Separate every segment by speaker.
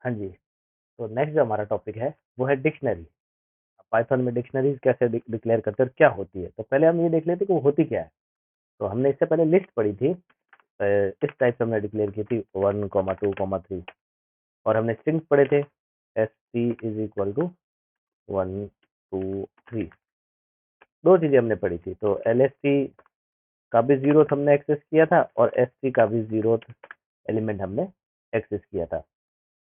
Speaker 1: हाँ जी, तो नेक्स्ट जो हमारा टॉपिक है वो है डिक्शनरी। पाइथन में डिक्शनरीज कैसे डिक्लेयर करते हैं और क्या होती है। तो पहले हम ये देख लेते हैं कि वो होती क्या है। तो हमने इससे पहले लिस्ट पढ़ी थी, इस टाइप से हमने डिक्लेयर की थी 1, 2, 3, और हमने स्ट्रिंग्स पढ़े थे S T is equal to 1, 2, 3। दो चीजें हमने पढ़ी थी, तो एल एस टी का भी जीरो हमने एक्सेस किया था और एस टी का भी जीरो एलिमेंट हमने एक्सेस किया था।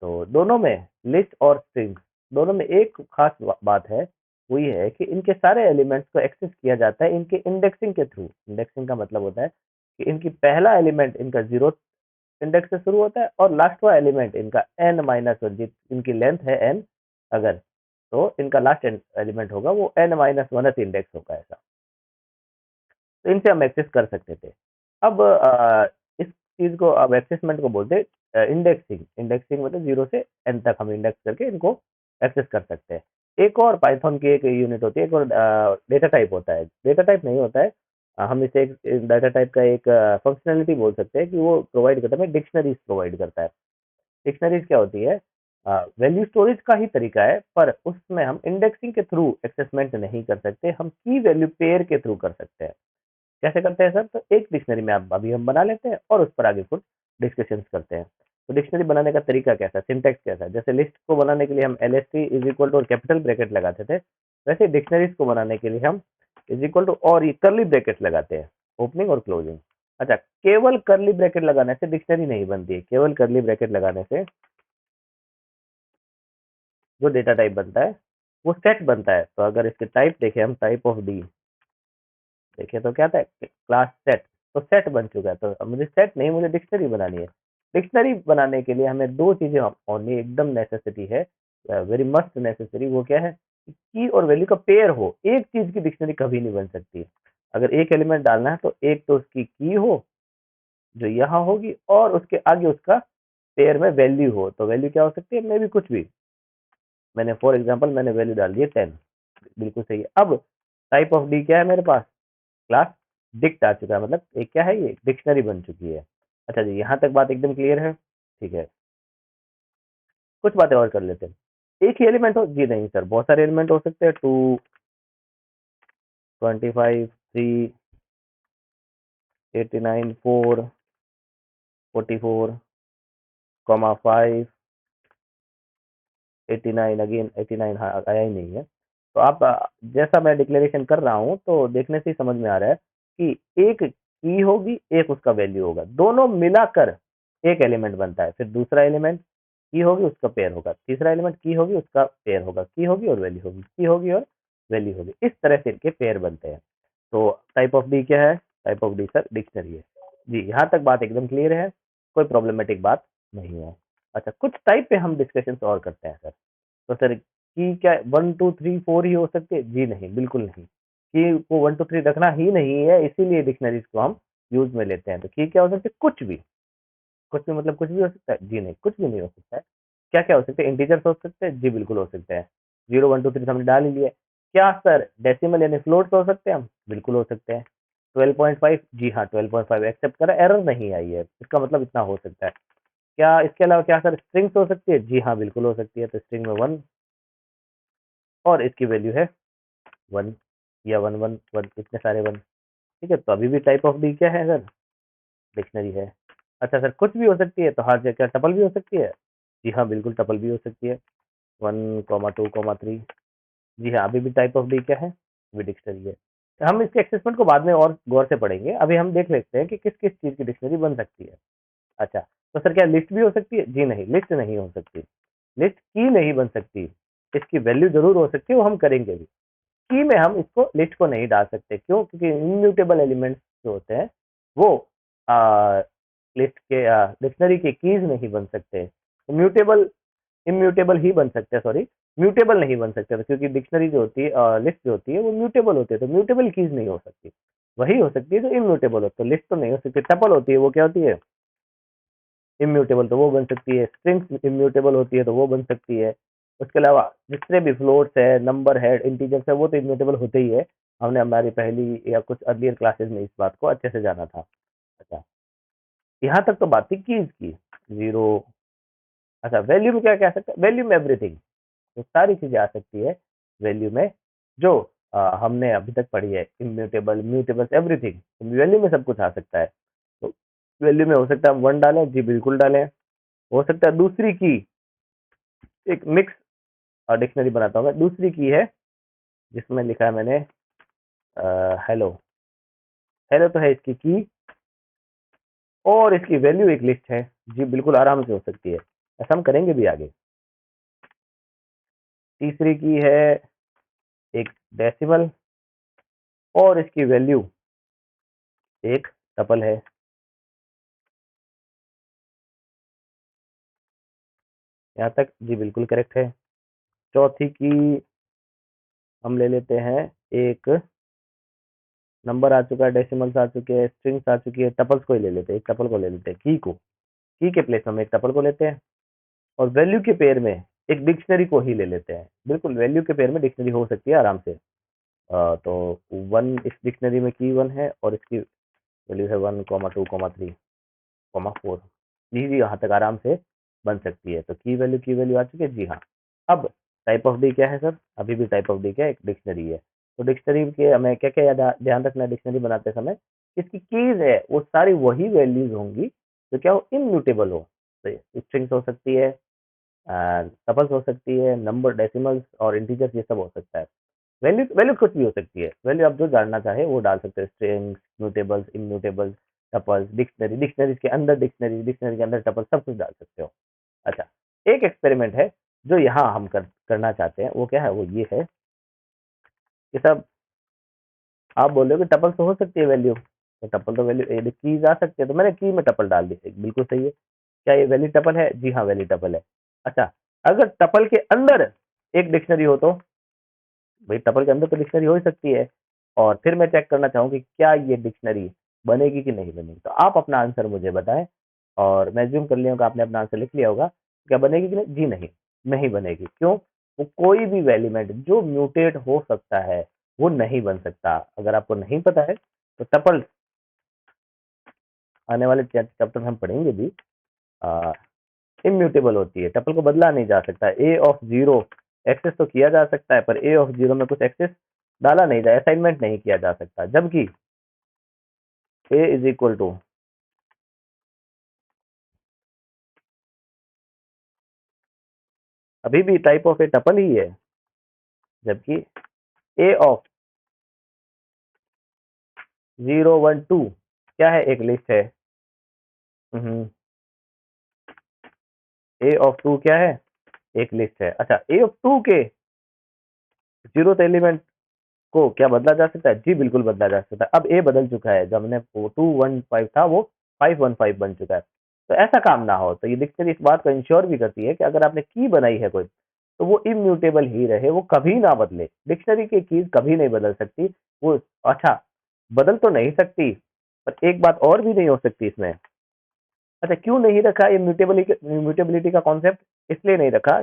Speaker 1: तो दोनों में लिस्ट और स्ट्रिंग्स दोनों में एक खास बात है, वो ये है कि इनके सारे एलिमेंट्स को एक्सेस किया जाता है इनके इंडेक्सिंग के थ्रू। इंडेक्सिंग का मतलब होता है कि इनकी पहला एलिमेंट इनका जीरो इंडेक्स से शुरू होता है और लास्ट वाला एलिमेंट इनका n-1, इनकी लेंथ है n, अगर तो इनका लास्ट एलिमेंट होगा वो n-1 इंडेक्स होगा ऐसा। तो इनसे हम एक्सेस कर सकते थे। अब इस चीज को अब एक्सेसमेंट को बोलते हैं इंडेक्सिंग। इंडेक्सिंग मतलब जीरो से एन तक हम इंडेक्स करके इनको एक्सेस कर सकते हैं। एक और पाइथन की एक यूनिट होती है, एक और डेटा टाइप होता है। डेटा टाइप नहीं होता है, हम इसे एक डाटा टाइप का एक फंक्शनलिटी बोल सकते हैं कि वो प्रोवाइड करता है, डिक्शनरीज प्रोवाइड करता है। डिक्शनरीज क्या होती है? वैल्यू स्टोरेज का ही तरीका है, पर उसमें हम इंडेक्सिंग के थ्रू एक्सेसमेंट नहीं कर सकते, हम की वैल्यू पेयर के थ्रू कर सकते हैं। कैसे करते हैं सर? तो एक डिक्शनरी में आप अभी हम बना लेते हैं और उस पर आगे कुछ डिस्कशन करते हैं। तो डिक्शनरी बनाने का तरीका कैसा है, सिंटैक्स कैसा है? जैसे लिस्ट को बनाने के लिए हम L S T is equal to और कैपिटल ब्रैकेट लगाते थे, वैसे डिक्शनरीज को बनाने के लिए हम इज इक्वल टू और ये करली ब्रैकेट लगाते हैं, ओपनिंग और क्लोजिंग। अच्छा, केवल करली ब्रैकेट लगाने से डिक्शनरी नहीं बनती है। केवल करली ब्रैकेट लगाने से जो डेटा टाइप बनता है वो सेट बनता है। तो अगर इसके टाइप देखें हम, टाइप ऑफ डी देखिए तो क्या था, क्लास सेट। तो सेट बन चुका है, तो अब मुझे सेट नहीं, मुझे डिक्शनरी बनानी है। डिक्शनरी बनाने के लिए हमें दो चीजें ओनली एकदम नेसेसिटी है, वेरी मस्ट नेसेसरी। वो क्या है? की और वैल्यू का पेयर हो। एक चीज की डिक्शनरी कभी नहीं बन सकती। अगर एक एलिमेंट डालना है तो एक तो उसकी की हो जो यहाँ होगी, और उसके आगे उसका पेयर में वैल्यू हो। तो वैल्यू क्या हो सकती है? मे भी कुछ भी। मैंने फॉर एग्जाम्पल मैंने वैल्यू डाल दी है 10, बिल्कुल सही है। अब टाइप ऑफ डी क्या है मेरे पास? क्लास डिक्ट आ चुका है, मतलब एक क्या है, ये डिक्शनरी बन चुकी है। अच्छा जी, यहाँ तक बात एकदम क्लियर है? ठीक है, कुछ बातें और कर लेते हैं। एक ही एलिमेंट हो जी? नहीं सर, बहुत सारे एलिमेंट हो सकते हैं। 2, 25, 3, 89, 4, 44, 5, 89, अगेन 89, हाँ आया ही नहीं है। तो आप जैसा मैं डिक्लेरेशन कर रहा हूँ तो देखने से ही समझ में आ रहा है कि एक की होगी, एक उसका वैल्यू होगा, दोनों मिलाकर एक एलिमेंट बनता है। फिर दूसरा एलिमेंट की होगी उसका पेयर होगा, तीसरा एलिमेंट की होगी उसका पेयर होगा, की होगी और वैल्यू होगी, की होगी और वैल्यू होगी। इस तरह से इनके पेयर बनते हैं। तो टाइप ऑफ डी क्या है? Type of D sir dictionary है। जी, यहाँ तक बात एकदम क्लियर है, कोई प्रॉब्लमेटिक बात नहीं है। अच्छा, कुछ टाइप पे हम डिस्कशन और करते हैं सर। तो सर की क्या 1, 2, 3, 4 ही हो सकती है? जी नहीं, बिल्कुल नहीं। की को 1, 2, 3 रखना ही नहीं है, इसीलिए डिक्शनरीज को हम यूज में लेते हैं। तो की क्या हो सकती है? कुछ भी। कुछ भी मतलब कुछ भी हो सकता है? जी नहीं, कुछ भी नहीं हो सकता है। क्या क्या हो सकते हैं? इंटीजर्स हो सकते हैं? जी बिल्कुल हो सकते हैं। 0, 1, 2, 3 हमने डाल ही लिया। क्या सर डेसिमल यानी फ्लोट हो सकते हैं? हम बिल्कुल हो सकते हैं। 12.5, जी हाँ 12.5 एक्सेप्ट करा, एरर नहीं आई है, इसका मतलब इतना हो सकता है। क्या इसके अलावा क्या सर स्ट्रिंग्स हो सकती है? जी हाँ बिल्कुल हो सकती है। तो स्ट्रिंग में 1 और इसकी वैल्यू है 1 या 1, 1, 1, इतने सारे 1। ठीक है, तो अभी भी टाइप ऑफ डी क्या है सर? डिक्शनरी है। अच्छा सर कुछ भी हो सकती है, तो हाँ क्या टपल भी हो सकती है? जी हाँ बिल्कुल टपल भी हो सकती है। 1, 2, 3। जी हाँ, अभी भी टाइप ऑफ डी क्या है? भी डिक्शनरी है। हम इसके एक्सेसमेंट को बाद में और गौर से पढ़ेंगे, अभी हम देख लेते हैं कि किस किस चीज की डिक्शनरी बन सकती है। अच्छा, तो सर क्या लिस्ट भी हो सकती है? जी नहीं, लिस्ट नहीं हो सकती। लिस्ट की नहीं बन सकती, इसकी वैल्यू जरूर हो सकती है, वो हम करेंगे भी। की में हम इसको लिस्ट को नहीं डाल सकते, क्यों? क्योंकि इम्यूटेबल एलिमेंट्स जो होते हैं वो लिस्ट के डिक्शनरी के कीज नहीं बन सकते। म्यूटेबल इम्यूटेबल ही बन सकते हैं, सॉरी, म्यूटेबल नहीं बन सकते, क्योंकि डिक्शनरी जो होती है, लिस्ट जो होती है वो म्यूटेबल होती है, तो म्यूटेबल कीज नहीं हो सकती। वही हो सकती है जो इम्यूटेबल हो। तो लिस्ट तो नहीं हो सकती। टपल होती है, वो क्या होती है? इम्यूटेबल, तो वो बन सकती है। स्ट्रिंग्स इम्यूटेबल होती है, तो वो बन सकती है। उसके अलावा जितने भी फ्लोट्स है, नंबर है, इंटीजर्स है, वो तो इम्यूटेबल होते ही है। हमने हमारी पहली या कुछ अर्लियर क्लासेस में इस बात को अच्छे से जाना था। अच्छा, यहाँ तक तो बात थी कीज की। 0, अच्छा, वैल्यू में क्या क्या आ सकता है? वैल्यू में एवरीथिंग, तो सारी चीजें आ सकती है वैल्यू में, जो हमने अभी तक पढ़ी है, इम्यूटेबल, म्यूटेबल, एवरीथिंग, वैल्यू में सब कुछ आ सकता है। तो वैल्यू में हो सकता है हम 1 डालें, जी बिल्कुल डालें। हो सकता है दूसरी की, एक मिक्स डिक्शनरी बनाता हूँ मैं। दूसरी की है जिसमें लिखा है मैंने हेलो। हेलो तो है इसकी की, और इसकी वैल्यू एक लिस्ट है। जी बिल्कुल आराम से हो सकती है, ऐसा हम करेंगे भी आगे। तीसरी की है एक डेसिमल, और इसकी वैल्यू एक टपल है। यहाँ तक जी बिल्कुल करेक्ट है। चौथी की हम ले लेते हैं, एक नंबर आ चुका है, डेसिमल्स आ चुके हैं, स्ट्रिंग्स आ चुकी है, टपल्स को ही ले लेते हैं, एक टपल को ले लेते हैं, की को, की के प्लेस में हम एक टपल को लेते हैं, और वैल्यू के पेयर में एक डिक्शनरी को ही ले लेते हैं। बिल्कुल वैल्यू के पेयर में डिक्शनरी हो सकती है आराम से। तो 1 इस डिक्शनरी में की 1 है, और इसकी वैल्यू है 1, 2, 3, 4। जी यहाँ तक आराम से बन सकती है। तो की वैल्यू आ चुकी है, जी हाँ। अब टाइप ऑफ डी क्या है सर? अभी भी टाइप ऑफ डी क्या है? एक डिक्शनरी है। तो डिक्शनरी के हमें क्या क्या ध्यान रखना है डिक्शनरी बनाते समय? इसकी कीज है वो सारी वही वैल्यूज होंगी जो क्या हो, इम्यूटेबल हो। तो स्ट्रिंग्स हो सकती है, टपल्स हो सकती है, नंबर, डेसिमल्स और इंटीजर्स, ये सब हो सकता है। वैल्यू वैल्यू कुछ भी हो सकती है, वैल्यू आप जो जानना चाहे वो डाल सकते हैं, स्ट्रिंग्स, म्यूटेबल्स, इम्यूटेबल्स, टपल्स, डिक्शनरी, डिक्शनरी के अंदर डिक्शनरी, डिक्शनरी के अंदर टपल, सब कुछ डाल सकते हो। अच्छा, एक एक्सपेरिमेंट है जो यहाँ हम करना चाहते हैं, वो क्या है? वो ये है कि सब आप बोल रहे हो कि टपल तो हो सकती है वैल्यू, तो टपल तो वैल्यू कीज आ सकती है, तो मैंने की में टपल डाल दी, बिल्कुल सही है। क्या ये वैल्यू टपल है? जी हाँ वैल्यू टपल है। अच्छा, अगर टपल के अंदर एक डिक्शनरी हो तो भाई टपल के अंदर तो डिक्शनरी हो ही सकती है, और फिर मैं चेक करना चाहूँ कि क्या ये डिक्शनरी बनेगी कि नहीं बनेगी। तो आप अपना आंसर मुझे बताएं, और मैं ज्यूम कर लिया होगा आपने अपना आंसर लिख लिया होगा। क्या बनेगी कि नहीं? जी नहीं, नहीं बनेगी। क्यों? वो कोई भी एलिमेंट जो म्यूटेट हो सकता है वो नहीं बन सकता। अगर आपको नहीं पता है तो टपल आने वाले चैप्टर में हम पढ़ेंगे भी, इम्यूटेबल होती है, टपल को बदला नहीं जा सकता। ए ऑफ जीरो एक्सेस तो किया जा सकता है, पर ए ऑफ जीरो में कुछ एक्सेस डाला नहीं जाए, असाइनमेंट नहीं किया जा सकता। जबकि ए इज इक्वल टू अभी भी टाइप ऑफ ए टपल ही है, जबकि ए ऑफ 0, 1, 2 क्या है? एक लिस्ट है। ए ऑफ 2 क्या है? एक लिस्ट है। अच्छा, ए ऑफ 2 के जीरो एलिमेंट को क्या बदला जा सकता है? जी बिल्कुल बदला जा सकता है। अब ए बदल चुका है, जब हमने 2, 1, 5 था वो 5, 1, 5 बन चुका है। तो ऐसा काम ना हो, तो ये डिक्शनरी इस बात को इंश्योर भी करती है कि अगर आपने की बनाई है कोई, तो वो इम्यूटेबल ही रहे, वो कभी ना बदले। डिक्शनरी की कीज कभी नहीं बदल सकती वो। अच्छा, बदल तो नहीं सकती, पर एक बात और भी नहीं हो सकती इसमें। अच्छा, क्यों नहीं रखा ये म्यूटेबिलिटी का कॉन्सेप्ट? इसलिए नहीं रखा,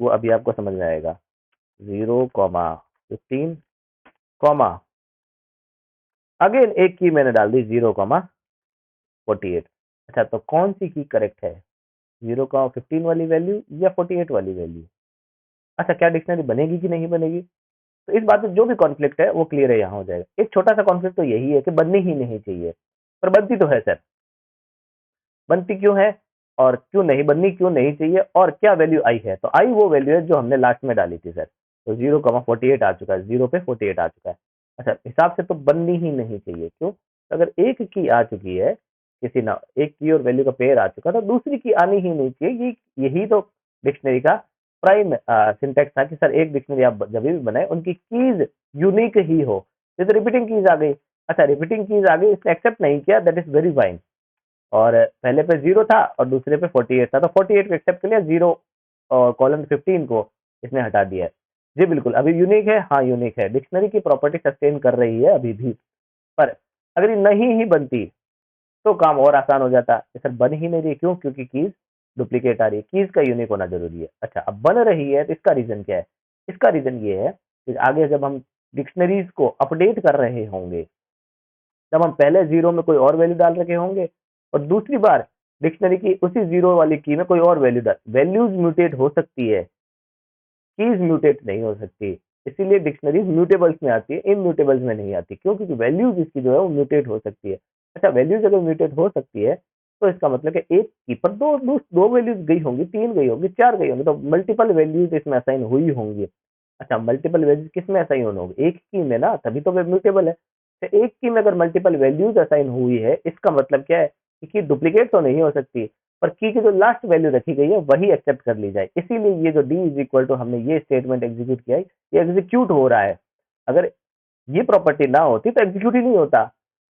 Speaker 1: वो अभी आपको समझ में आएगा। 0, 15, कॉमा, अगेन एक की मैंने डाल दी 0, 48। अच्छा, तो कौन सी की करेक्ट है? 0, 15 वाली वैल्यू या 48 वाली वैल्यू? अच्छा, क्या डिक्शनरी बनेगी कि नहीं बनेगी? तो इस बात में जो भी कॉन्फ्लिक्ट है वो क्लियर है, यहाँ हो जाएगा। एक छोटा सा कॉन्फ्लिक्ट तो यही है कि बननी ही नहीं चाहिए, पर बनती तो है सर। बनती क्यों है, और क्यों नहीं बननी, क्यों नहीं चाहिए, और क्या वैल्यू आई है? तो आई वो वैल्यू है जो हमने लास्ट में डाली थी सर। तो 0, 48 आ चुका है, 0 पे 48 आ चुका है। अच्छा, हिसाब से तो बननी ही नहीं चाहिए। क्यों? अगर एक की आ चुकी है, किसी ना एक की और वैल्यू का पेयर आ चुका, तो दूसरी की आनी ही नहीं चाहिए। यही तो डिक्शनरी का प्राइम सिंटेक्स था कि सर एक डिक्शनरी आप जब भी बनाए उनकी कीज यूनिक ही हो। जैसे रिपीटिंग कीज आ गई, अच्छा रिपीटिंग कीज आ गई, इसने एक्सेप्ट नहीं किया, दैट इज वेरी फाइन। और पहले पे 0 था और दूसरे पे 48 था, तो 48 को एक्सेप्ट कर लिया, 0 और कॉलम 15 को इसने हटा दिया है। जी बिल्कुल, अभी यूनिक है, हाँ यूनिक है, डिक्शनरी की प्रॉपर्टी सस्टेन कर रही है अभी भी। पर अगर ये नहीं ही बनती तो काम और आसान हो जाता। ये सर बन ही नहीं रही, क्यों? क्योंकि कीज डुप्लीकेट आ रही है, कीज का यूनिक होना जरूरी है। अच्छा, अब बन रही है तो इसका रीजन क्या है? इसका रीजन ये है कि आगे जब हम डिक्शनरीज को अपडेट कर रहे होंगे, जब हम पहले 0 में कोई और वैल्यू डाल रखे होंगे और दूसरी बार डिक्शनरी की उसी जीरो वाली की में कोई और वैल्यू डाल, वैल्यूज म्यूटेट हो सकती है, कीज म्यूटेट नहीं हो सकती, इसीलिए डिक्शनरीज म्यूटेबल्स में आती है, इम्यूटेबल्स में नहीं आती, क्यों? क्योंकि वैल्यूज इसकी जो है वो म्यूटेट हो सकती है। अच्छा, वैल्यूज अगर म्यूटेट हो सकती है तो इसका मतलब है एक की पर दो वैल्यूज गई होंगी, तीन गई होंगी, चार गई होंगी, तो मल्टीपल वैल्यूज इसमें असाइन हुई होंगी। अच्छा, मल्टीपल वैल्यूज किस में असाइन होंगे? एक की में ना, तभी तो वे म्यूटेबल है। तो एक की में अगर मल्टीपल वैल्यूज असाइन हुई है, इसका मतलब क्या है कि डुप्लीकेट तो नहीं हो सकती, पर की जो लास्ट वैल्यू रखी गई है वही एक्सेप्ट कर ली जाए। इसीलिए ये जो डी इज इक्वल टू हमने ये स्टेटमेंट एग्जीक्यूट किया है, ये एग्जीक्यूट हो रहा है। अगर ये प्रॉपर्टी ना होती तो एग्जीक्यूट ही नहीं होता,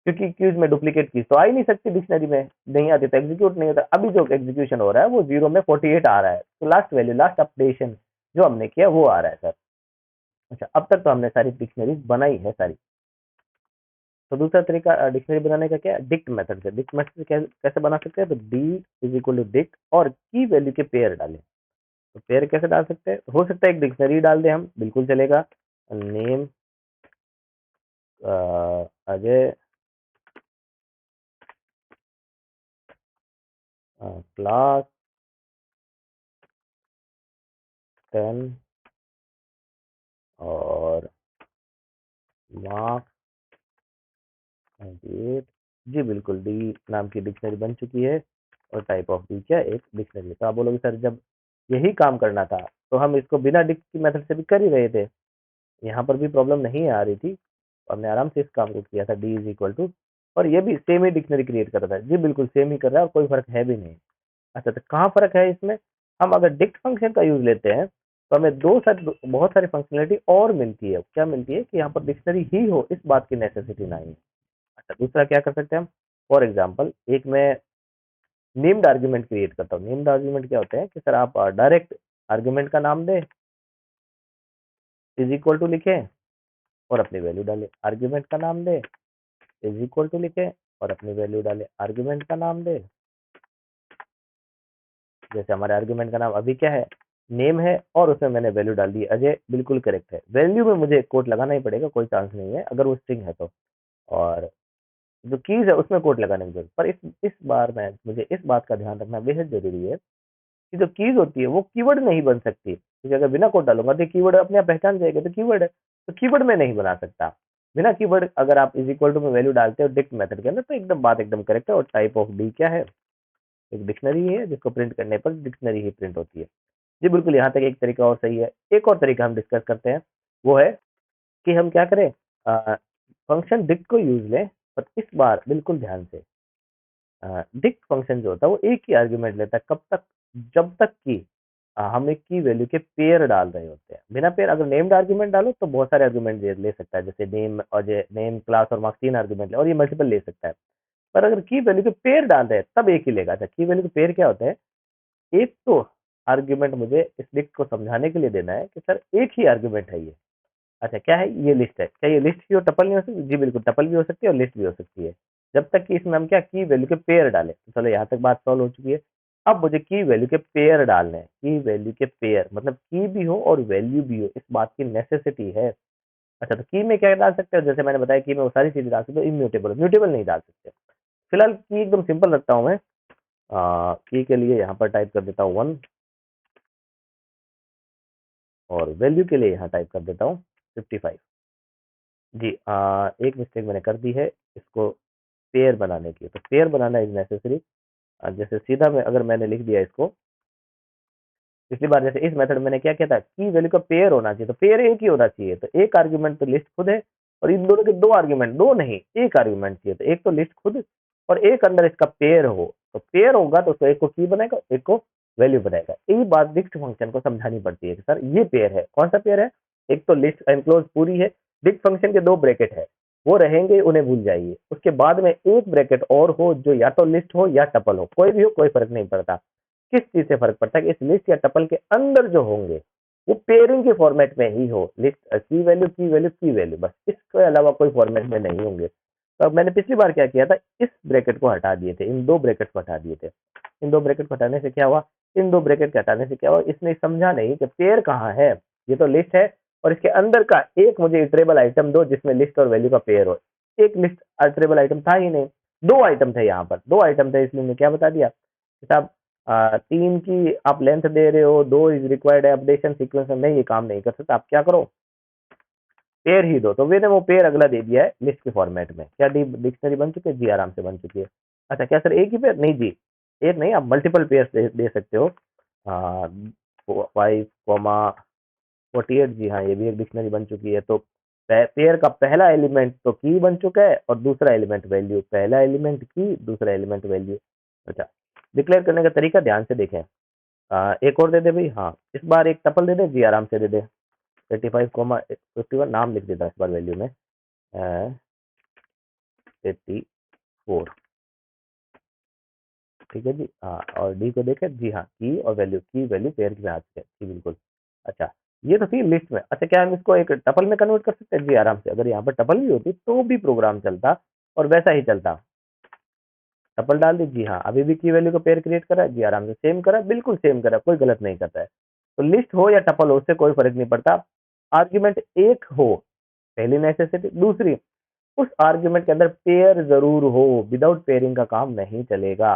Speaker 1: क्योंकि क्यूज में डुप्लीकेट की तो आ ही नहीं सकती, डिक्शनरी में नहीं आती तो एग्जीक्यूट नहीं होता। अभी जो एग्जीक्यूशन हो रहा है वो जीरो में 48 आ रहा है, तो लास्ट वैल्यू, लास्ट अपडेशन जो हमने किया वो आ रहा है सर। अच्छा, अब तक तो हमने सारी डिक्शनरीज बनाई है सारी। तो दूसरा तरीका डिक्शनरी बनाने का क्या है? डिक्ट मेथड से। डिक्ट मेथड से कैसे बना सकते हैं? तो D is equal to dict और की वैल्यू के पेयर डालें। तो पेयर कैसे डाल सकते हैं? हो सकता है एक डिक्शनरी डाल दें हम, बिल्कुल चलेगा। नेम अजय, क्लास 10 और मार्क्स 98। जी बिल्कुल, डी नाम की डिक्शनरी बन चुकी है और टाइप ऑफ डी क्या? एक डिक्शनरी। तो आप बोलोगे सर जब यही काम करना था तो हम इसको बिना डिक्ट की मेथड से भी कर ही रहे थे, यहाँ पर भी प्रॉब्लम नहीं आ रही थी, हमने आराम से इस काम को किया था। डी इज इक्वल टू, और ये भी सेम ही डिक्शनरी क्रिएट कर रहा था। जी बिल्कुल सेम ही कर रहा है और कोई फर्क है भी नहीं। अच्छा, तो कहाँ फर्क है इसमें? हम अगर डिक्ट फंक्शन का यूज लेते हैं तो हमें बहुत सारी फंक्शनलिटी और मिलती है। क्या मिलती है? कि यहाँ पर डिक्शनरी ही हो, इस बात की नेसेसिटी नहीं है। अच्छा, दूसरा क्या कर सकते हैं हम? फॉर एग्जाम्पल, एक मैं नेम्ड आर्ग्यूमेंट क्रिएट करता हूँ। नेम्ड आर्ग्यूमेंट क्या होते हैं कि सर आप डायरेक्ट आर्ग्यूमेंट का नाम दें, इज इक्वल टू लिखें और अपनी वैल्यू डालें। आर्ग्यूमेंट का नाम दें, इज इक्वल टू लिखें और अपनी वैल्यू डालें। आर्ग्यूमेंट का नाम दें, जैसे हमारे आर्ग्यूमेंट का नाम अभी क्या है? नेम है, और उसमें मैंने वैल्यू डाल दी अजय, बिल्कुल करेक्ट है। वैल्यू में मुझे कोट लगाना ही पड़ेगा, कोई चांस नहीं है अगर वो स्ट्रिंग है तो। और जो कीज है उसमें कोट लगाने की जरूरत, पर इस बार में मुझे इस बात का ध्यान रखना बेहद जरूरी है कि जो कीज होती है वो कीवर्ड नहीं बन सकती, क्योंकि अगर बिना कोड डालूंगा तो कीवर्ड अपने आप पहचान जाएगा, तो कीवर्ड है, तो कीवर्ड में नहीं बना सकता बिना कीवर्ड। अगर आप इज इक्वल टू में वैल्यू डालते हो डिक्ट मेथड के अंदर तो एकदम बात एकदम करेक्ट है। और टाइप ऑफ डी क्या है? एक डिक्शनरी है जिसको प्रिंट करने पर डिक्शनरी ही प्रिंट होती है। जी बिल्कुल, यहाँ तक एक तरीका और सही है। एक और तरीका हम डिस्कस करते हैं, वो है कि हम क्या करें, फंक्शन डिक्ट को यूज लें, पर इस बार बिल्कुल ध्यान से डिक्ट फंक्शन जो होता है वो एक ही आर्ग्यूमेंट लेता है। कब तक? जब तक कि हम एक की वैल्यू के पेयर डाल रहे होते हैं। बिना पेयर अगर नेम्ड आर्ग्यूमेंट डालो तो बहुत सारे आर्ग्यूमेंट ले सकता है, जैसे नेम और नेम, क्लास और मार्क्स, तीन आर्ग्यूमेंट ले, और ये मल्टीपल ले सकता है। पर अगर की वैल्यू के पेयर डाल रहे हैं तब एक ही लेगा। अच्छा, की वैल्यू के पेयर क्या होता है? एक तो आर्ग्यूमेंट मुझे इस डिक्ट को समझाने के लिए देना है कि सर एक ही आर्ग्यूमेंट है ये। अच्छा, क्या है? ये लिस्ट है। क्या ये लिस्ट भी हो, टपल नहीं हो सकती? जी बिल्कुल, टपल भी हो सकती है और लिस्ट भी हो सकती है, जब तक कि इसमें हम क्या की वैल्यू के पेयर डालें। तो चलो यहाँ तक बात सॉल्व हो चुकी है। अब मुझे की वैल्यू के पेयर डालने हैं। की वैल्यू के पेयर मतलब की भी हो और वैल्यू भी हो, इस बात की नेसेसिटी है। अच्छा, तो की में क्या डाल सकते हो? जैसे मैंने बताया की में वो सारी चीजें डाल सकते हो, इम्यूटेबल, म्यूटेबल नहीं डाल सकते। फिलहाल की एकदम सिंपल रखता हूँ मैं। की के लिए यहाँ पर टाइप कर देता हूँ 1 और वैल्यू के लिए यहाँ टाइप कर देता हूँ 55। जी, एक मिस्टेक मैंने कर दी है इसको पेयर बनाने की। तो पेयर बनाना इज नेसेसरी। जैसे सीधा में अगर मैंने लिख दिया इसको, पिछली बार जैसे इस मेथड में मैंने क्या किया था, की वैल्यू का पेयर होना चाहिए, तो पेयर एक ही होना चाहिए। तो एक आर्ग्यूमेंट तो लिस्ट खुद है और इन दोनों के दो आर्ग्यूमेंट, दो नहीं एक आर्ग्यूमेंट चाहिए। तो एक तो लिस्ट खुद और एक अंदर इसका पेयर हो, तो पेयर होगा तो उसको एक को की बनाएगा, एक को वैल्यू बनाएगा। यही बात डिक्ट फंक्शन को समझानी पड़ती है कि सर ये पेयर है। कौन सा पेयर है? एक तो लिस्ट एनक्लोज पूरी है, डिक्ट फंक्शन के दो ब्रैकेट है, वो रहेंगे, उन्हें भूल जाइए। उसके बाद में एक ब्रैकेट और हो जो या तो लिस्ट हो या टपल हो, कोई भी हो, कोई फर्क नहीं पड़ता। किस चीज से फर्क पड़ता है कि इस लिस्ट या टपल के अंदर जो होंगे वो पेयरिंग के फॉर्मेट में ही हो, लिस्ट की वैल्यू की वैल्यू की वैल्यू, बस इसके अलावा कोई फॉर्मेट में नहीं होंगे। तो अब मैंने पिछली बार क्या किया था, इस ब्रैकेट को हटा दिए थे, इन दो ब्रैकेट को हटा दिए थे। इन दो ब्रैकेट को हटाने से क्या हुआ, इन दो ब्रैकेट के हटाने से क्या हुआ, इसने समझा नहीं कि पेयर कहाँ है। ये तो लिस्ट है और इसके अंदर का एक मुझे इटरेबल आइटम दो जिसमें लिस्ट और वैल्यू का पेयर हो। एक लिस्ट इटरेबल आइटम था ही नहीं, दो आइटम थे, यहाँ पर दो आइटम थे, इसलिए मैंने क्या बता दिया, साहब 3 की आप लेंथ दे रहे हो, 2 इज रिक्वायर्ड है, अपडेशन सीक्वेंस में ये काम नहीं कर सकता, आप क्या करो, पेयर ही दो। तो मैंने वो पेयर अगला दे दिया है लिस्ट के फॉर्मेट में। क्या डिक्शनरी बन चुकी है? जी आराम से बन चुकी है। अच्छा क्या सर एक ही पेयर? नहीं जी, एक नहीं, आप मल्टीपल पेयर दे सकते हो। 5,48, जी हाँ, ये भी एक डिक्शनरी बन चुकी है। तो पेयर का पहला एलिमेंट तो की बन चुका है और दूसरा एलिमेंट वैल्यू, पहला एलिमेंट की, दूसरा एलिमेंट वैल्यू। अच्छा, डिक्लेयर करने का तरीका ध्यान से देखें। एक और दे दे भाई, हाँ इस बार एक टपल दे दे, जी आराम से दे दे। 85,51 नाम लिख देता इस बार वैल्यू में, 84, ठीक है जी। हाँ, और डी को देखें, जी हाँ, की वैल्यू पेयर के हाथ से जी बिल्कुल। अच्छा, ये तो थी लिस्ट में। अच्छा क्या हम इसको एक टपल में कन्वर्ट कर सकते हैं? जी आराम से। अगर यहाँ पर टपल भी होती तो भी प्रोग्राम चलता और वैसा ही चलता। टपल डाल दी, जी हाँ, अभी भी की वैल्यू को पेयर क्रिएट करा, जी आराम से सेम करा, बिल्कुल सेम करा, कोई गलत नहीं करता है। तो लिस्ट हो या टपल हो, उससे कोई फर्क नहीं पड़ता। आर्ग्यूमेंट एक हो, पहली नेसेसिटी। दूसरी, उस आर्ग्यूमेंट के अंदर पेयर जरूर हो, विदाउट पेयरिंग का काम नहीं चलेगा।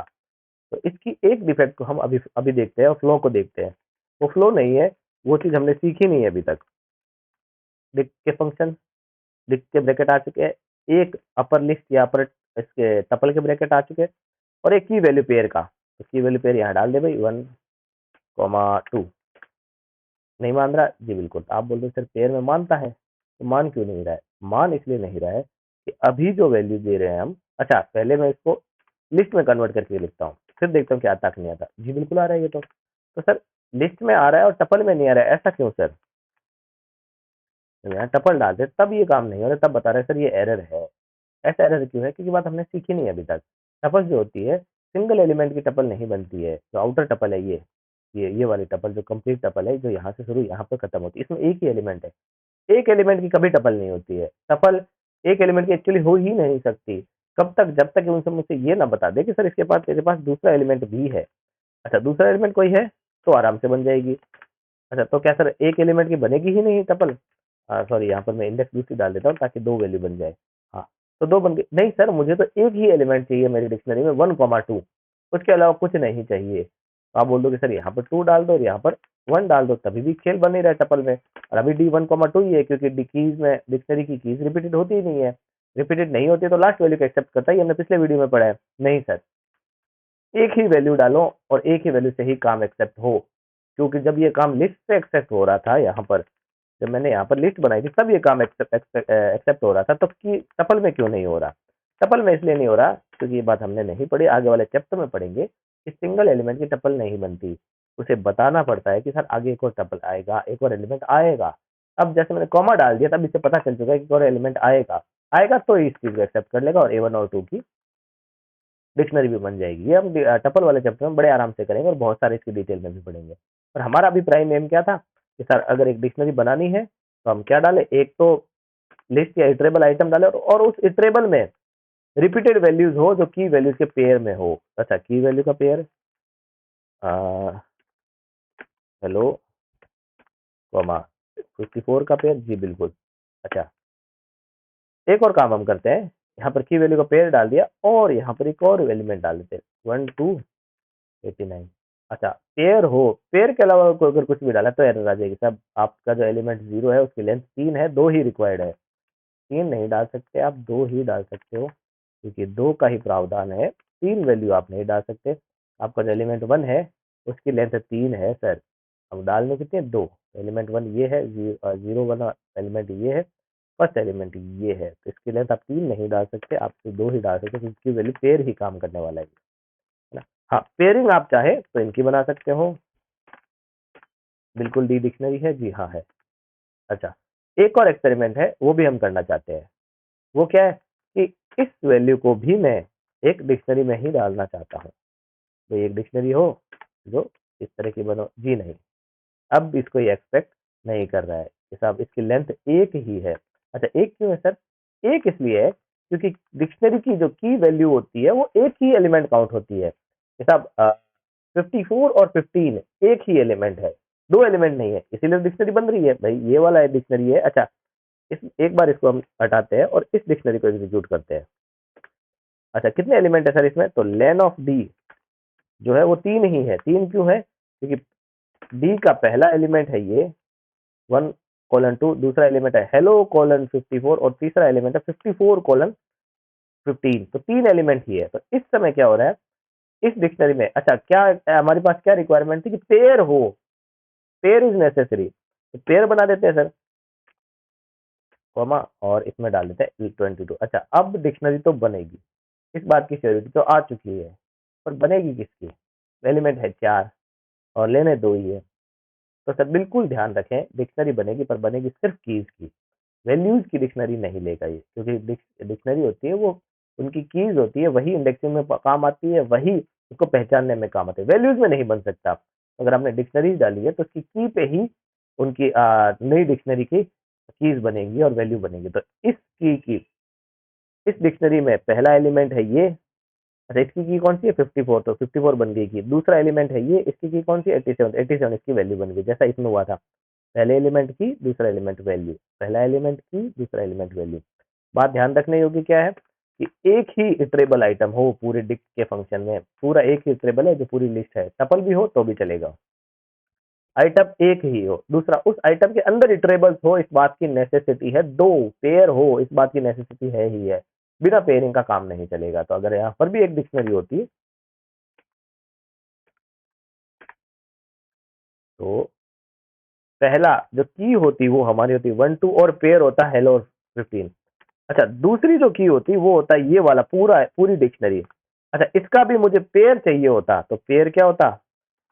Speaker 1: तो इसकी एक डिफेक्ट को हम अभी अभी देखते हैं और फ्लो को देखते हैं। वो फ्लो नहीं है, वो चीज हमने सीखी नहीं है अभी तक। डिक के फंक्शन, डिक के ब्रैकेट आ चुके हैं, एक अपर लिस्ट या अपर इसके टपल के ब्रैकेट आ चुके हैं, और एक की वैल्यू पेयर का। तो की वैल्यू पेयर यहाँ डाल दे भाई, 1,2। नहीं मान रहा जी बिल्कुल। आप बोल रहे सर पेयर में मानता है, तो मान क्यों नहीं रहा है? मान इसलिए नहीं रहा है कि अभी जो वैल्यू दे रहे हैं हम, अच्छा पहले मैं इसको लिस्ट में कन्वर्ट करके लिखता हूँ, फिर देखता हूँ क्या आता कि नहीं आता। जी बिल्कुल आ रहा है ये तो सर लिस्ट में आ रहा है और टपल में नहीं आ रहा है, ऐसा क्यों सर? यहाँ टपल डालते तब ये काम नहीं हो रहा, तब बता रहे सर ये एरर है। ऐसा एरर क्यों है? क्योंकि बात हमने सीखी नहीं अभी तक। टपल जो होती है, सिंगल एलिमेंट की टपल नहीं बनती है। जो आउटर टपल है ये वाली टपल जो कंप्लीट टपल है, जो यहाँ से शुरू यहाँ पर खत्म होती है, इसमें एक ही एलिमेंट है। एक एलिमेंट की कभी टपल नहीं होती है। टपल एक एलिमेंट की एक्चुअली हो ही नहीं सकती। कब तक? जब तक उनसे मुझसे ये ना बता दे कि सर इसके पास तेरे पास दूसरा एलिमेंट भी है। अच्छा दूसरा एलिमेंट कोई है तो आराम से बन जाएगी। अच्छा तो क्या सर एक एलिमेंट की बनेगी ही नहीं टपल? सॉरी, यहाँ पर मैं इंडेक्स दूसरी डाल देता हूँ ताकि दो वैल्यू बन जाए। हाँ, तो दो बन गई। नहीं सर, मुझे तो एक ही एलिमेंट चाहिए मेरी डिक्शनरी में, 1,2। उसके अलावा कुछ नहीं चाहिए। तो आप बोल दो कि सर यहाँ पर 2 डाल दो और यहाँ पर 1 डाल दो, तभी भी खेल बन नहीं रहा है टपल में। और अभी डी 1,2 ही है, क्योंकि कीज में डिक्शनरी की कीज रिपीटेड होती ही नहीं है। रिपीटेड नहीं होती तो लास्ट वैल्यू को एक्सेप्ट करता है, ये हमने पिछले वीडियो में पढ़ा है। नहीं सर, एक ही वैल्यू डालो और एक ही वैल्यू से ही काम एक्सेप्ट हो। क्योंकि जब ये काम लिस्ट से एक्सेप्ट हो रहा था, यहाँ पर जब मैंने यहाँ पर लिस्ट बनाई थी तब ये काम एक्सेप्ट हो रहा था, तब की टपल में क्यों नहीं हो रहा? टपल में इसलिए नहीं हो रहा क्योंकि ये बात हमने नहीं पढ़ी, आगे वाले चैप्टर में पढ़ेंगे कि सिंगल एलिमेंट की टपल नहीं बनती। उसे बताना पड़ता है कि सर आगे एक और टपल आएगा, एक और एलिमेंट आएगा। अब जैसे मैंने कॉमा डाल दिया तब इसे पता चल चुका है कि एक और एलिमेंट आएगा। आएगा तो इस चीज को एक्सेप्ट कर लेगा और A1 और 2 की डिक्शनरी भी बन जाएगी। ये हम टपल वाले चैप्टर में बड़े आराम से करेंगे और बहुत सारे इसकी डिटेल में भी पढ़ेंगे। और हमारा अभी प्राइम एम क्या था कि सर अगर एक डिक्शनरी बनानी है तो हम क्या डालें? एक तो लिस्ट या इटरेबल आइटम डालें और उस इटरेबल में रिपीटेड वैल्यूज हो जो की वैल्यूज के पेयर में हो। अच्छा, की वैल्यू का पेयर, हेलो कॉमा 54 का पेयर, जी बिल्कुल। अच्छा, एक और काम हम करते हैं, यहाँ पर की वैल्यू का पेयर डाल दिया और यहाँ पर एक और एलिमेंट डाल देते हैं, 1,2,89। अच्छा, पेयर हो, पेयर के अलावा अगर कुछ भी डाला तो एरर आ जाएगी। साहब आपका जो एलिमेंट 0 है उसकी लेंथ 3 है, 2 ही रिक्वायर्ड है। 3 नहीं डाल सकते आप, 2 ही डाल सकते हो, क्योंकि 2 का ही प्रावधान है। 3 वैल्यू आप नहीं डाल सकते। आपका जो एलिमेंट 1 है उसकी लेंथ 3 है सर, अब डालने कितने? 2। एलिमेंट 1 ये है, 0 1 एलिमेंट ये है, फर्स्ट एलिमेंट ये है, तो इसकी लेंथ आप 3 नहीं डाल सकते, आप 2 ही डाल सकते, क्योंकि इसकी वैल्यू पेयर ही काम करने वाला है ना। हाँ, पेयरिंग आप चाहे तो इनकी बना सकते हो, बिल्कुल डी डिक्शनरी है, जी हाँ है। अच्छा, एक और एक्सपेरिमेंट है वो भी हम करना चाहते हैं। वो क्या है कि इस वैल्यू को भी मैं एक डिक्शनरी में ही डालना चाहता हूँ। तो एक डिक्शनरी हो जो इस तरह की बनो, जी नहीं, अब इसको ये एक्सपेक्ट नहीं कर रहा है कि साहब इसकी लेंथ एक ही है। अच्छा, एक क्यों है सर? एक इसलिए है क्योंकि डिक्शनरी की जो की वैल्यू होती है वो एक ही एलिमेंट काउंट होती है कि साहब 54 और 15 एक ही एलिमेंट है, दो एलिमेंट नहीं है, इसीलिए डिक्शनरी बन रही है भाई। ये वाला डिक्शनरी है। अच्छा, इस एक बार इसको हम हटाते हैं और इस डिक्शनरी को एग्जीक्यूट करते हैं। अच्छा, कितने एलिमेंट है सर इसमें? तो लेन ऑफ डी जो है वो 3 ही है। 3 क्यों है? क्योंकि डी का पहला एलिमेंट है ये 1:2, दूसरा एलिमेंट है hello:54 और तीसरा एलिमेंट है 54:15। तो 3 एलिमेंट ही है। तो इस समय क्या हो रहा है इस डिक्शनरी में? अच्छा, क्या हमारे पास क्या रिक्वायरमेंट थी कि पेयर हो, पेयर इज नेसेसरी, तो पेयर बना देते हैं सर, कॉमा, और इसमें डाल देते हैं 22। अच्छा, अब डिक्शनरी तो बनेगी, इस बात की श्योरिटी तो आ चुकी है, पर बनेगी किसकी? एलिमेंट है 4 और लेने 2 ही है। तो सर बिल्कुल ध्यान रखें, डिक्शनरी बनेगी पर बनेगी सिर्फ कीज की, वैल्यूज की डिक्शनरी नहीं लेगा ये, क्योंकि डिक्शनरी होती है वो उनकी कीज होती है, वही इंडेक्सिंग में काम आती है, वही उसको पहचानने में काम आती है, वैल्यूज में नहीं बन सकता। अगर आपने डिक्शनरीज डाली है तो उसकी की पे ही उनकी नई डिक्शनरी की कीज बनेगी और वैल्यू बनेगी। तो इस की इस डिक्शनरी में पहला एलिमेंट है ये। अच्छा, इसकी की कौन सी है? 54, तो 54 बन गई की। दूसरा एलिमेंट है ये, इसकी की कौन सी? 87, 87 इसकी वैल्यू बन गई, जैसा इसमें हुआ था, पहले एलिमेंट की, दूसरा एलिमेंट वैल्यू, पहला एलिमेंट की, दूसरा एलिमेंट वैल्यू। बात ध्यान रखने योग्य क्या है कि एक ही इटरेबल आइटम हो पूरे डिक्ट के फंक्शन में, पूरा एक ही इटरेबल है जो पूरी लिस्ट है, टपल भी हो तो भी चलेगा, आइटम एक ही हो। दूसरा, उस आइटम के अंदर इटरेबल्स हो, इस बात की नेसेसिटी है। दो पेयर हो, इस बात की नेसेसिटी है ही है, बिना पेयरिंग का काम नहीं चलेगा। तो अगर यहाँ पर भी एक डिक्शनरी होती है तो पहला जो की होती वो हमारी होती 1 2 और पेयर होता है हेलो 15। अच्छा, दूसरी जो की होती वो होता है ये वाला पूरी डिक्शनरी। अच्छा, इसका भी मुझे पेयर चाहिए होता तो पेयर क्या होता?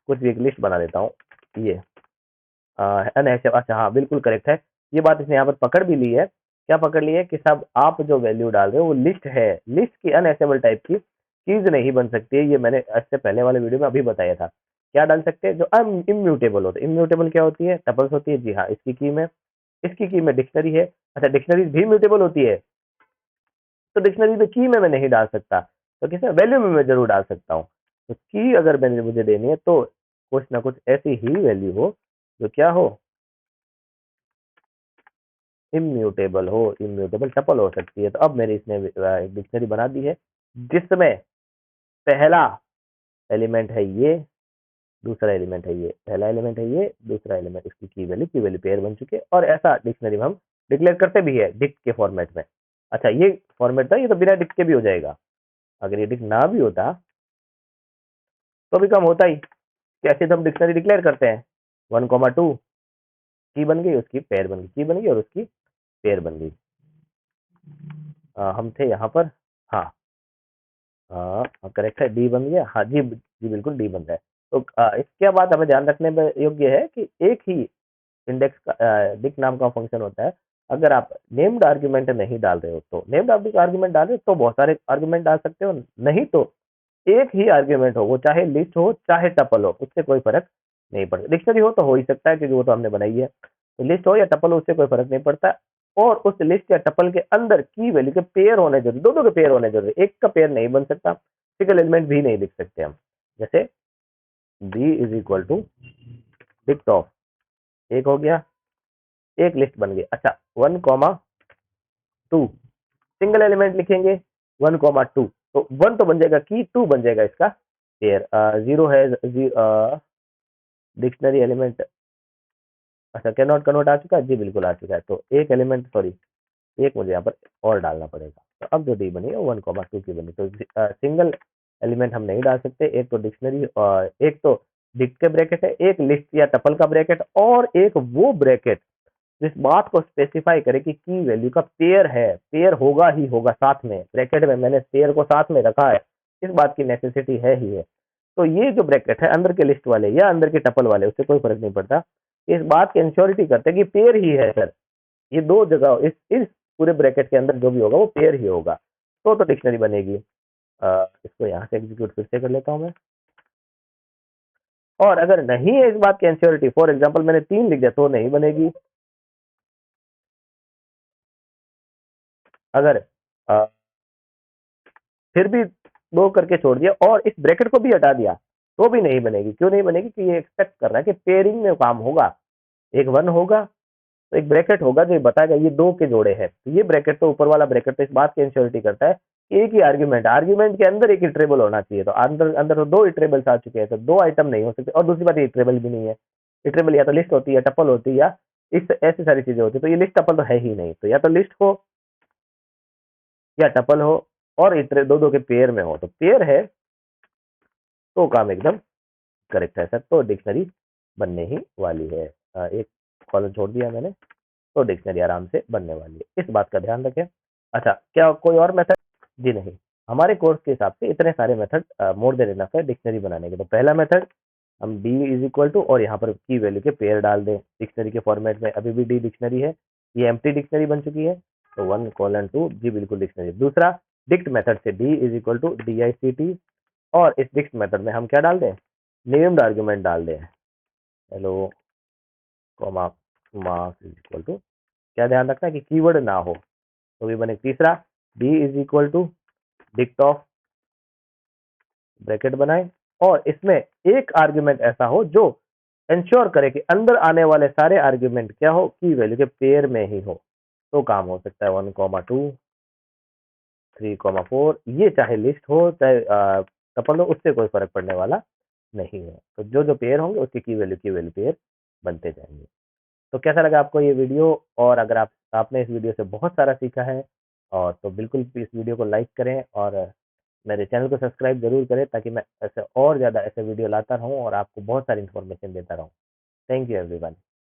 Speaker 1: कुछ भी एक लिस्ट बना देता हूँ, ये अनएसेबल। अच्छा हाँ, बिल्कुल करेक्ट है, ये बात इसने यहाँ पर पकड़ भी ली है। क्या पकड़ ली है कि साहब आप जो वैल्यू डाल रहे हो वो लिस्ट है, लिस्ट की अनएसेबल टाइप की चीज नहीं बन सकती है। ये मैंने इससे पहले वाले वीडियो में अभी बताया था। क्या डाल सकते हैं? जो इम्यूटेबल होते हैं। इम्यूटेबल क्या होती है? टपल्स होती है, जी हाँ, इसकी की में डिक्शनरी है। अच्छा, डिक्शनरी भी म्यूटेबल होती है, तो डिक्शनरी में की में मैं नहीं डाल सकता, तो किसे वैल्यू में मैं जरूर डाल सकता हूँ। तो की अगर मैंने मुझे देनी है तो कुछ ना कुछ ऐसी ही वैल्यू हो जो क्या हो? इम्यूटेबल हो, इम्यूटेबल टपल हो सकती है। तो अब मैंने इसमें एक डिक्शनरी बना दी है जिसमें पहला एलिमेंट है ये, दूसरा एलिमेंट है ये, पहला एलिमेंट है ये, दूसरा एलिमेंट, इसकी की वैल्यू पेयर बन चुके हैं। और ऐसा डिक्शनरी में हम डिक्लेयर करते भी है डिक्ट के फॉर्मेट में। अच्छा, ये फॉर्मेट था, ये तो बिना डिक्ट के भी हो जाएगा। अगर ये डिक्ट ना भी होता तो भी कम होता ही। कैसे तो हम डिक्शनरी डिक्लेयर करते हैं 1,2 की बन गई, उसकी पेयर बन गई, की बन गई और उसकी पेयर बन गई। हम थे यहाँ पर, हाँ करेक्ट है, डी बन गया। हाँ जी जी, बिल्कुल डी बन रहा है। तो इसके बाद हमें ध्यान रखने में योग्य है कि एक ही इंडेक्स का डिक नाम का फंक्शन होता है। अगर आप नेम्ड आर्ग्यूमेंट नहीं डाल रहे हो तो नेम्ड आर्ग्यूमेंट डाल रहे हो तो बहुत सारे आर्ग्यूमेंट डाल सकते हो, नहीं तो एक ही आर्ग्यूमेंट हो, वो चाहे लिस्ट हो चाहे टपल हो, उससे कोई फर्क नहीं पड़ता। डिक्शनरी हो तो हो ही सकता है क्योंकि वो तो हमने बनाई है, तो लिस्ट हो या टपल हो उससे कोई फर्क नहीं पड़ता। और उस लिस्ट या टपल के अंदर की वैल्यू के पेयर होने जरूरी, दोनों के पेयर होने जरूरी, एक का पेयर नहीं बन सकता, सिंगल एलिमेंट भी नहीं लिख सकते हम। जैसे B is equal to dict of, एक हो गया, एक लिस्ट बन गई। अच्छा, 1,2 सिंगल एलिमेंट लिखेंगे 1,2, तो 1 तो बन जाएगा की, 2 बन जाएगा इसका पेयर। 0 है डिक्शनरी एलिमेंट। अच्छा, कैन नॉट कन्वर्ट आ चुका है जी, बिल्कुल आ चुका है। तो एक एलिमेंट, सॉरी, एक मुझे यहाँ पर और डालना पड़ेगा। तो अब जो डी बनी है 1,2 की बनी। तो सिंगल एलिमेंट हम नहीं डाल सकते, एक तो डिक्शनरी और एक तो डिक्ट के ब्रैकेट है, एक लिस्ट या टपल का ब्रैकेट, और एक वो ब्रैकेट जिस बात को स्पेसिफाई करे कि की वैल्यू का पेयर है, पेयर होगा ही होगा साथ में, ब्रैकेट में मैंने पेयर को साथ में रखा है, इस बात की नेसेसिटी है ही है। तो ये जो ब्रैकेट है अंदर के लिस्ट वाले या अंदर के टपल वाले, उससे कोई फर्क नहीं पड़ता, इस बात की इंश्योरिटी करते हैं कि पेयर ही है सर। ये दो जगह इस पूरे ब्रैकेट के अंदर जो भी होगा वो पेयर ही होगा, तो डिक्शनरी बनेगी। इसको यहाँ से एग्जीक्यूट फिर से कर लेता हूँ मैं। और अगर नहीं है इस बात की इंश्योरिटी, फॉर एग्जाम्पल मैंने 3 लिख दिया तो नहीं बनेगी। अगर आ, फिर भी 2 करके छोड़ दिया और इस ब्रैकेट को भी हटा दिया तो भी नहीं बनेगी। क्यों नहीं बनेगी? कि ये एक्सपेक्ट कर रहा है कि पेयरिंग में काम होगा, एक 1 होगा तो एक ब्रैकेट होगा जो बताएगा ये 2 के जोड़े हैं। तो ये ब्रैकेट, तो ऊपर वाला ब्रैकेट तो इस बात की इंश्योरिटी करता है एक ही आर्ग्यूमेंट आर्ग्यूमेंट के अंदर एक इटरेबल होना चाहिए, तो अंदर अंदर तो दो इटरेबल्स आ चुके हैं, तो दो आइटम नहीं हो सकते। और दूसरी बात, इटरेबल भी नहीं है। इटरेबल या तो लिस्ट होती है, टपल होती है, या इस ऐसी सारी चीजें होती है। तो ये लिस्ट टपल तो है ही नहीं, तो या तो लिस्ट हो या टपल हो और इटरे दो दो के पेयर में हो। तो पेयर है तो काम एकदम करेक्ट है सर, तो डिक्शनरी बनने ही वाली है। एक कॉलम छोड़ दिया मैंने, तो डिक्शनरी आराम से बनने वाली है, इस बात का ध्यान रखें। अच्छा, क्या कोई और मेथड? जी नहीं, हमारे कोर्स के हिसाब से इतने सारे मेथड मोर देन इनफ है डिक्शनरी बनाने के। तो पहला मेथड, हम डी इज इक्वल टू और यहाँ पर की वैल्यू के पेयर डाल दें डिक्शनरी के फॉर्मेट में। अभी भी डी डिक्शनरी है, ये एम्प्टी डिक्शनरी बन चुकी है, तो 1:2 जी बिल्कुल डिक्शनरी। दूसरा, डिक्ट मेथड से D is equal to D I C T, और इस डिक्ट मेथड में हम क्या डाल दें, नेम्ड आर्ग्यूमेंट डाल दें, hello comma marks is equal to, क्या ध्यान रखना है कि कीवर्ड ना हो, तो भी बने। तीसरा, D is equal to dict of, bracket बनाए, और इसमें एक आर्ग्यूमेंट ऐसा हो जो इंश्योर करे कि अंदर आने वाले सारे आर्ग्यूमेंट क्या हो, की वैल्यू के पेयर में ही हो, तो काम हो सकता है। 1:2, 3:4, ये चाहे लिस्ट हो चाहे टपल हो, उससे कोई फर्क पड़ने वाला नहीं है। तो जो जो पेयर होंगे उसकी की वैल्यू पेयर बनते जाएंगे। तो कैसा लगा आपको ये वीडियो? और अगर आपने इस वीडियो से बहुत सारा सीखा है, और तो बिल्कुल इस वीडियो को लाइक करें और मेरे चैनल को सब्सक्राइब जरूर करें, ताकि मैं ऐसे और ज़्यादा ऐसे वीडियो लाता रहूं और आपको बहुत सारी इन्फॉर्मेशन देता रहूं। Thank you everyone.